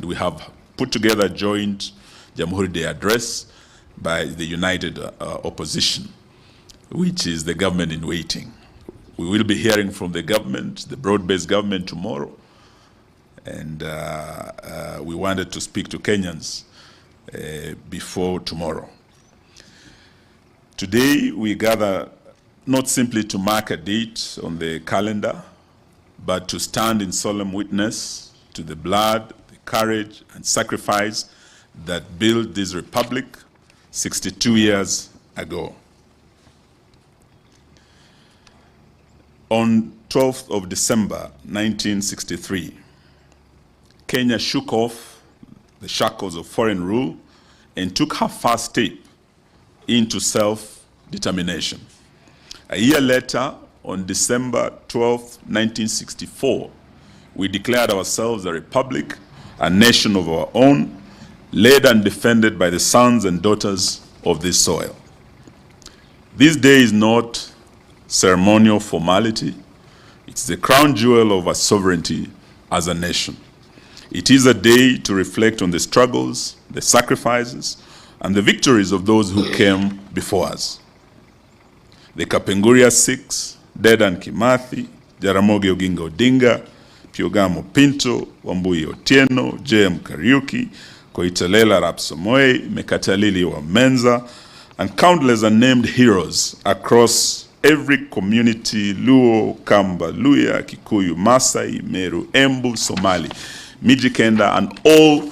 and we have put together a joint Jamhuri Day address by the United Opposition, which is the government in waiting. We will be hearing from the government, the broad-based government, tomorrow, and we wanted to speak to Kenyans before tomorrow. Today we gather not simply to mark a date on the calendar, but to stand in solemn witness to the blood, the courage, and sacrifice that built this republic 62 years ago. On 12th of December 1963, Kenya shook off the shackles of foreign rule and took her first step into self-determination. A year later, on December 12, 1964, we declared ourselves a republic, a nation of our own, led and defended by the sons and daughters of this soil. This day is not ceremonial formality. It's the crown jewel of our sovereignty as a nation. It is a day to reflect on the struggles, the sacrifices, and the victories of those who came before us. The Kapenguria Six, Dedan Kimathi, Jaramogi Oginga Odinga, Piogamo Pinto, Wambui Otieno, J.M. Kariuki, Koitalel Arap Samoei, Mekatalili Wamenza, and countless unnamed heroes across every community: Luo, Kamba, Luya, Kikuyu, Masai, Meru, Embu, Somali, Mijikenda, and all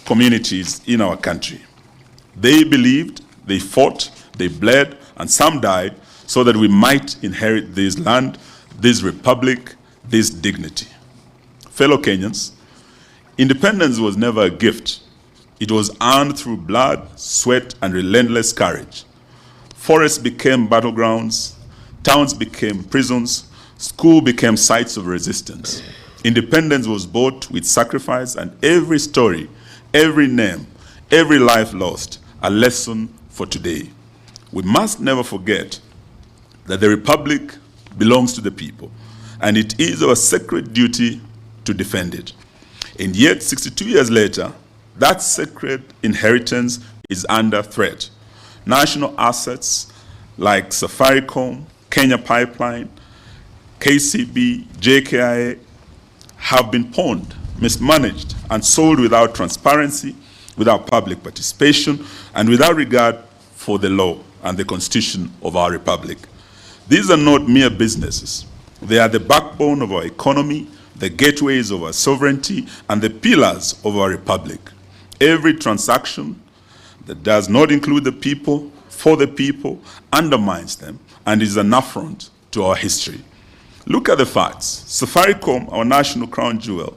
communities in our country. They believed, they fought, they bled, and some died so that we might inherit this land, this republic, this dignity. Fellow Kenyans, independence was never a gift. It was earned through blood, sweat, and relentless courage. Forests became battlegrounds, towns became prisons, schools became sites of resistance. Independence was bought with sacrifice, and every story, every name, every life lost, a lesson for today. We must never forget that the republic belongs to the people, and it is our sacred duty to defend it. And yet, 62 years later, that sacred inheritance is under threat. National assets like Safaricom, Kenya Pipeline, KCB, JKIA have been pawned, mismanaged, and sold without transparency, without public participation, and without regard for the law and the constitution of our republic. These are not mere businesses. They are the backbone of our economy, the gateways of our sovereignty, and the pillars of our republic. Every transaction that does not include the people, for the people, undermines them and is an affront to our history. Look at the facts. Safaricom, our national crown jewel,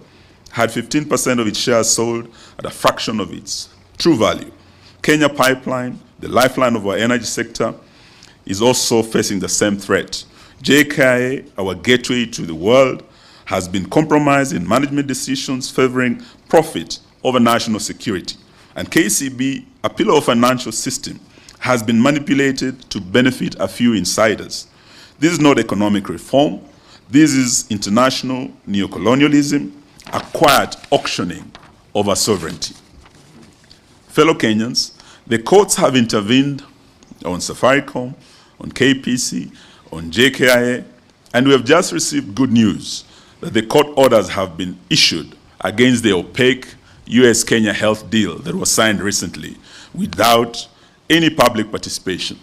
had 15% of its shares sold at a fraction of its true value. Kenya Pipeline, the lifeline of our energy sector, is also facing the same threat. JKIA, our gateway to the world, has been compromised in management decisions favoring profit over national security. And KCB, a pillar of financial system, has been manipulated to benefit a few insiders. This is not economic reform. This is international neocolonialism, a quiet auctioning of our sovereignty. Fellow Kenyans, the courts have intervened on Safaricom, on KPC, on JKIA, and we have just received good news that the court orders have been issued against the opaque US Kenya health deal that was signed recently without any public participation.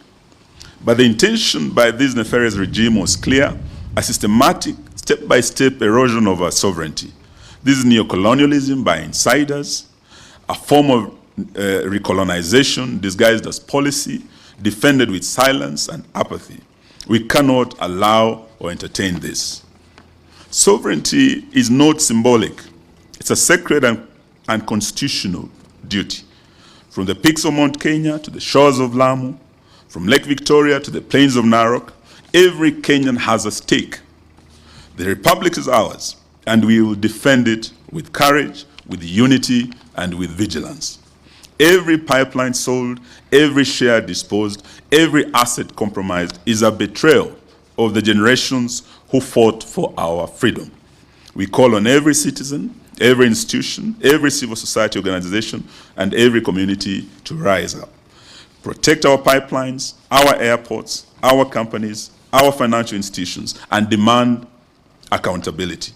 But the intention by this nefarious regime was clear: a systematic, step-by-step erosion of our sovereignty. This is neocolonialism by insiders, a form of recolonization disguised as policy, defended with silence and apathy. We cannot allow or entertain this. Sovereignty is not symbolic. It's a sacred and constitutional duty. From the peaks of Mount Kenya to the shores of Lamu, from Lake Victoria to the plains of Narok, every Kenyan has a stake. The republic is ours, and we will defend it with courage, with unity, and with vigilance. Every pipeline sold, every share disposed, every asset compromised is a betrayal of the generations who fought for our freedom. We call on every citizen, every institution, every civil society organization, and every community to rise up. Protect our pipelines, our airports, our companies, our financial institutions, and demand accountability.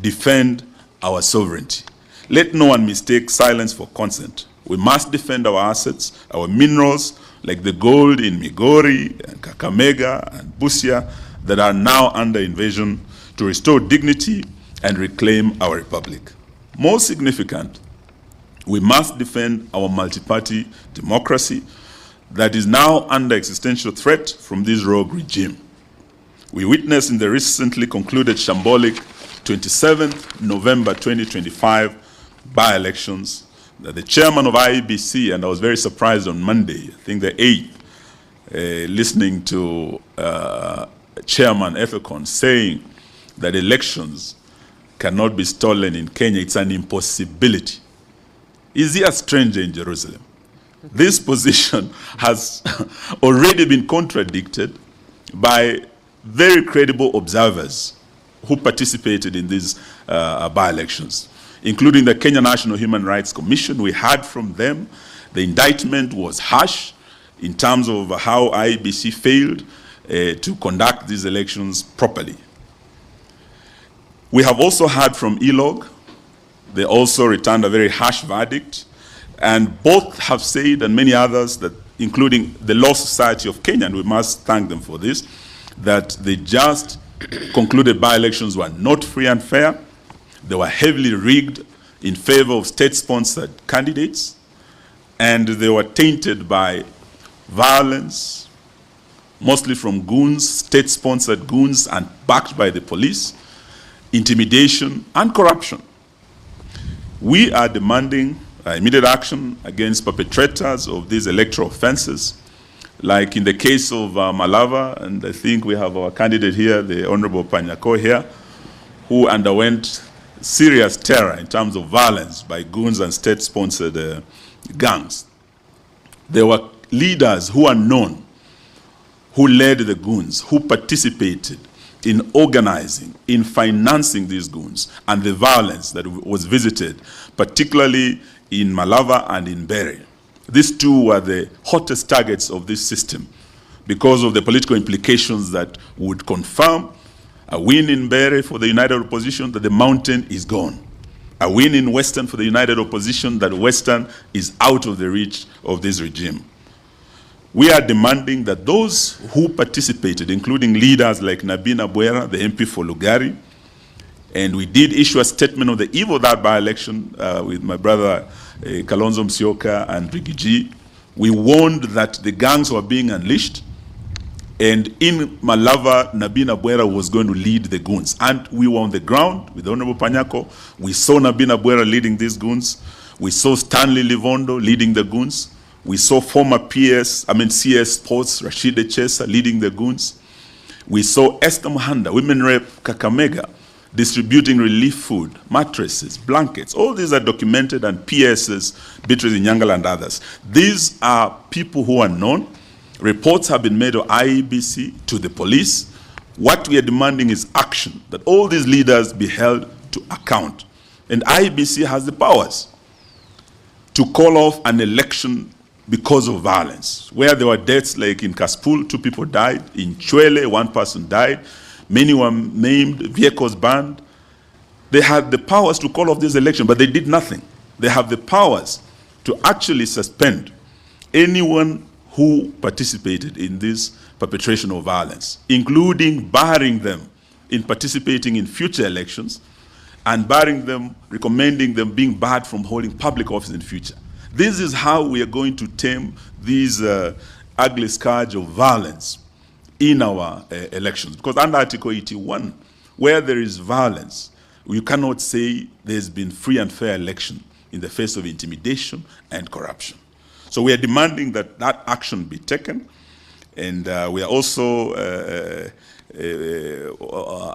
Defend our sovereignty. Let no one mistake silence for consent. We must defend our assets, our minerals, like the gold in Migori, and Kakamega, and Busia, that are now under invasion, to restore dignity and reclaim our republic. Most significant, we must defend our multi-party democracy that is now under existential threat from this rogue regime. We witnessed in the recently concluded shambolic 27th November 2025 by-elections that the chairman of Iebc, and I was very surprised on Monday, I think the 8th, listening to Chairman Ethicon saying that elections cannot be stolen in Kenya. It's an impossibility. Is he a stranger in Jerusalem? This position has already been contradicted by very credible observers who participated in these by-elections, including the Kenya National Human Rights Commission. We heard from them. The indictment was harsh in terms of how Iebc failed to conduct these elections properly. We have also heard from ELOG. They also returned a very harsh verdict. And both have said, and many others, that including the Law Society of Kenya, and we must thank them for this, that the just concluded by-elections were not free and fair. They were heavily rigged in favor of state-sponsored candidates, and they were tainted by violence, mostly from goons, state-sponsored goons, and backed by the police, intimidation, and corruption. We are demanding immediate action against perpetrators of these electoral offenses, like in the case of Malava, and I think we have our candidate here, the Honorable Panyako here, who underwent serious terror in terms of violence by goons and state-sponsored gangs. There were leaders who are known, who led the goons, who participated in organizing, in financing these goons, and the violence that was visited, particularly in Malava and in Bere. These two were the hottest targets of this system because of the political implications that would confirm a win in Bere for the United Opposition, that the mountain is gone. A win in Western for the United Opposition, that Western is out of the reach of this regime. We are demanding that those who participated, including leaders like Nabina Bwera, the MP for Lugari, and we did issue a statement on the eve of that by-election with my brother Kalonzo Musyoka and Rigiji. We warned that the gangs were being unleashed, and in Malava, Nabina Bwera was going to lead the goons. And we were on the ground with Honorable Panyako. We saw Nabina Bwera leading these goons. We saw Stanley Livondo leading the goons. We saw former CS Sports, Rashid Echesa leading the goons. We saw Esther Muhanda, Women Rep Kakamega, distributing relief food, mattresses, blankets. All these are documented, and PSs, Beatrice Inyangala and others. These are people who are known. Reports have been made of Iebc to the police. What we are demanding is action, that all these leaders be held to account. And Iebc has the powers to call off an election because of violence, where there were deaths like in Kaspul, 2 people died. In Chwele, 1 person died. Many were maimed, vehicles burned. They had the powers to call off this election, but they did nothing. They have the powers to actually suspend anyone who participated in this perpetration of violence, including barring them in participating in future elections, and barring them, recommending them being barred from holding public office in future. This is how we are going to tame these ugly scourge of violence in our elections. Because under Article 81, where there is violence, you cannot say there's been free and fair election in the face of intimidation and corruption. So we are demanding that that action be taken. And we are also,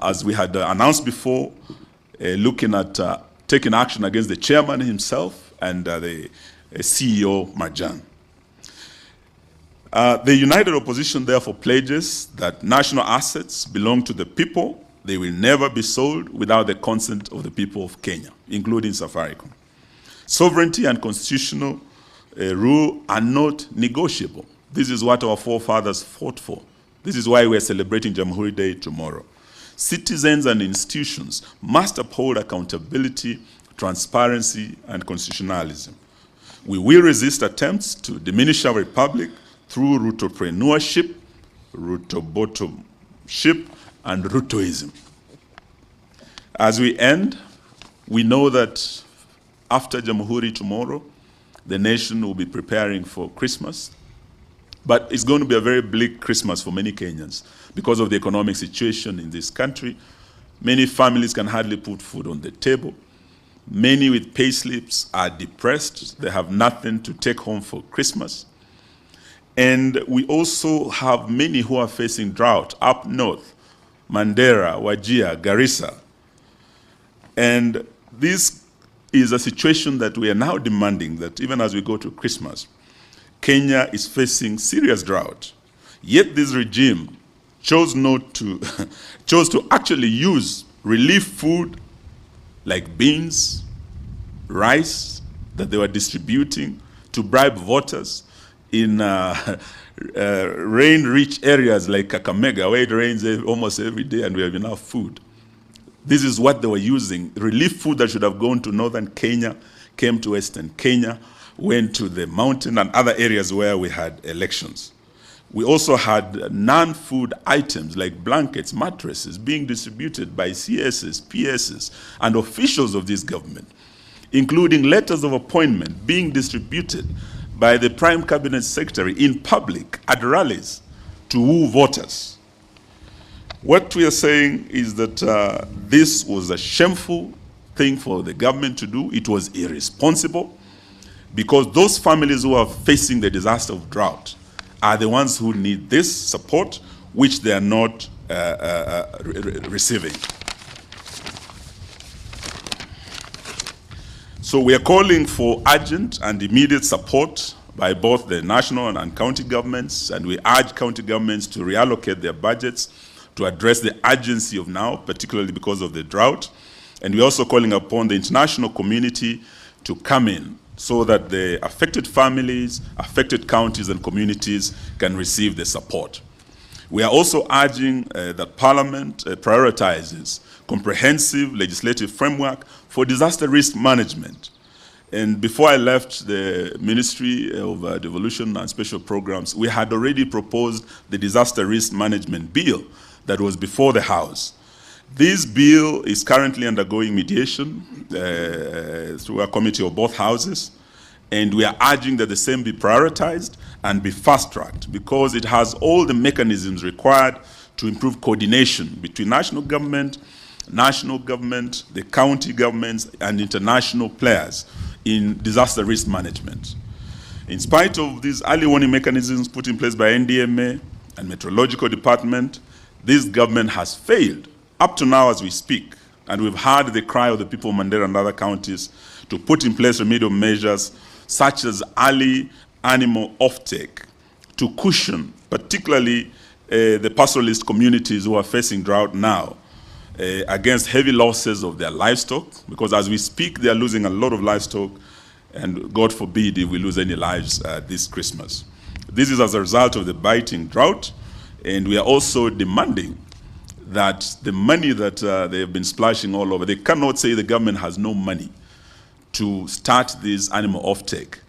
as we had announced before, looking at taking action against the chairman himself and the CEO Marjan. The United Opposition therefore pledges that national assets belong to the people They will never be sold without the consent of the people of Kenya, including Safaricom. Sovereignty and constitutional rule are not negotiable. This is what our forefathers fought for. This is why we are celebrating Jamhuri Day tomorrow. Citizens and institutions must uphold accountability, transparency, and constitutionalism. We will resist attempts to diminish our republic through Rutopreneurship, Ruto-bottomship, and Rutoism. As we end, we know that after Jamhuri tomorrow, the nation will be preparing for Christmas. But it's going to be a very bleak Christmas for many Kenyans because of the economic situation in this country. Many families can hardly put food on the table. Many with pay slips are depressed. They have nothing to take home for Christmas. And we also have many who are facing drought up north, Mandera, Wajir, Garissa. And this is a situation that we are now demanding that even as we go to Christmas, Kenya is facing serious drought. Yet this regime chose to actually use relief food like beans, rice that they were distributing to bribe voters in rain-rich areas like Kakamega, where it rains almost every day and we have enough food. This is what they were using. Relief food that should have gone to northern Kenya came to western Kenya, went to the mountain and other areas where we had elections. We also had non-food items like blankets, mattresses being distributed by CSs, PSs, and officials of this government, including letters of appointment being distributed by the Prime Cabinet Secretary in public at rallies to woo voters. What we are saying is that this was a shameful thing for the government to do. It was irresponsible, because those families who are facing the disaster of drought are the ones who need this support, which they are not receiving. So we are calling for urgent and immediate support by both the national and county governments, and we urge county governments to reallocate their budgets to address the urgency of now, particularly because of the drought. And we're also calling upon the international community to come in so that the affected families, affected counties and communities can receive the support. We are also urging that Parliament prioritizes comprehensive legislative framework for disaster risk management. And before I left the Ministry of Devolution and Special Programs, we had already proposed the disaster risk management bill that was before the House. This bill is currently undergoing mediation through a committee of both houses, and we are urging that the same be prioritized and be fast-tracked because it has all the mechanisms required to improve coordination between national government, the county governments, and international players in disaster risk management. In spite of these early warning mechanisms put in place by NDMA and Meteorological Department, this government has failed up to now as we speak, and we've heard the cry of the people of Mandera and other counties to put in place remedial measures such as early animal offtake to cushion particularly the pastoralist communities who are facing drought now against heavy losses of their livestock, because as we speak they are losing a lot of livestock, and God forbid if we lose any lives this Christmas. This is as a result of the biting drought, and we are also demanding that the money that they have been splashing all over, they cannot say the government has no money to start this animal offtake,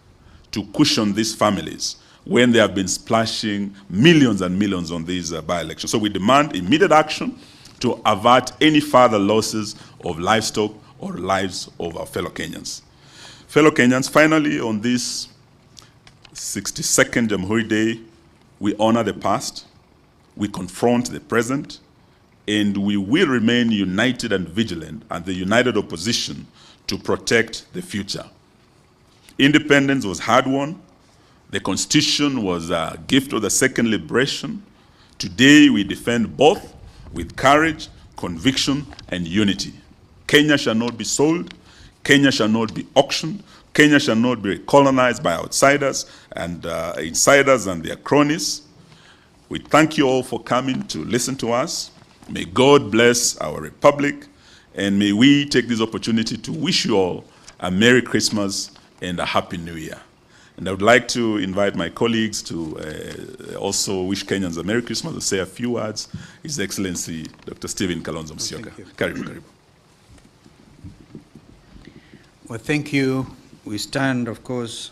to cushion these families when they have been splashing millions and millions on these by-elections. So we demand immediate action to avert any further losses of livestock or lives of our fellow Kenyans. Fellow Kenyans, finally, on this 62nd Jamhuri Day, we honor the past, we confront the present, and we will remain united and vigilant as the united opposition to protect the future. Independence was hard-won. The Constitution was a gift of the second liberation. Today, we defend both with courage, conviction, and unity. Kenya shall not be sold. Kenya shall not be auctioned. Kenya shall not be colonized by outsiders and insiders and their cronies. We thank you all for coming to listen to us. May God bless our republic, and may we take this opportunity to wish you all a Merry Christmas and a Happy New Year. And I would like to invite my colleagues to also wish Kenyans a Merry Christmas and say a few words. His Excellency, Dr. Stephen Kalonzo Musyoka. Karibu, karibu. Well, thank you. We stand, of course,